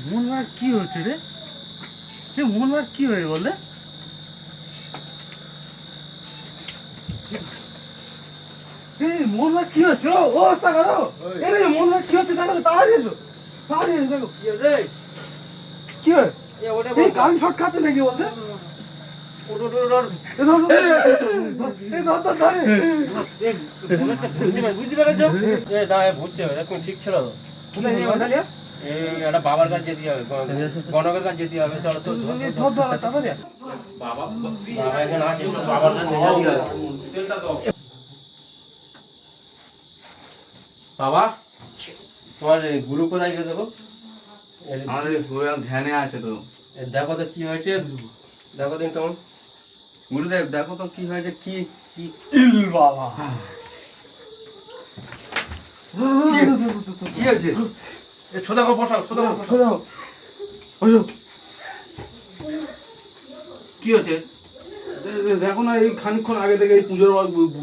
মোহনবার কি হয়েছে রে? মোহনবার কি হয়ে বলে? মোহনবার কি হচ্ছে? ও অবস্থা করো। মোহনবার কি হচ্ছে দেখো, তাড়াতাড়ি এসো, তাড়াতাড়ি এসো। দেখো কি হয়? কারেন্ট শর্ট খাচ্ছে নাকি বলতে? বুঝতে পেরেছ? ঠিক ছিল তো। একটা বাবার কাছে যেতে হবে, গণকের কাছে যেতে হবে। চলো তো বাবা এখানে আছে, বাবার কাছে যেতে হবে। বাবা তোমার গুরু কোথায় গেছে গো? আমাদের গুরু ধ্যানে আছে তো। দেখো তো কি হয়েছে, দেখো দিন কেমন। গুরুদেব দেখো তো কি হয়েছে। কি কি বাবা কি হয়েছে? সোদাকে বসাও, সোদাকে কি হচ্ছে? দেখো না, এই খানিকক্ষণ আগে থেকে এই পুজোর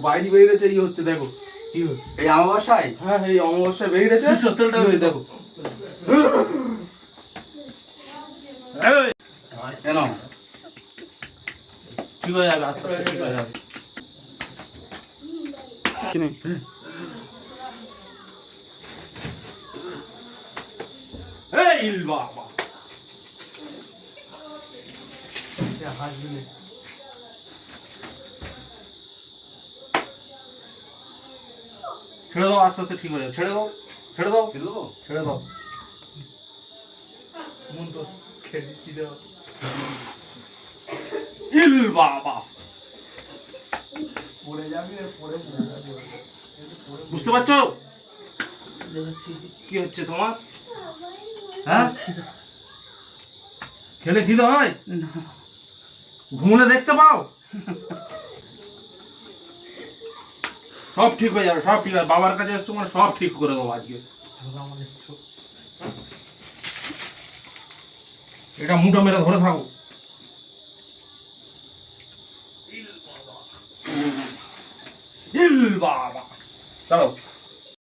বাইরে বেরিয়েছে, এই হচ্ছে দেখো কি হচ্ছে। এই অমাবস্যায়? হ্যাঁ, এই অমাবস্যায় বেরিয়েছে। দেখো কেন? ঠিক হয়ে যাবে, আস্তে আস্তে ঠিক হয়ে যাবে। বাবা ছেড়ে দাও, আস্তে আস্তে ঠিক হয়ে যাবে। ছেড়ে দাও, ছেড়ে দাও, ছেড়ে দাও। মন তো খেয়ে দিচ্ছি দাও। বাবা পড়ে যাবি, পড়ে বুঝতে পারছো কি হচ্ছে তোমার? হ্যাঁ, খেলে খিদে হয়? ঘুমলে দেখতে পাও? সব ঠিক হয়ে যাবে, সব ঠিক হবে। বাবার কাছে এসছো মানে সব ঠিক করে দেবো আজকে। এটা মুঠো মেরে ধরে থাকো। বাবা চলো।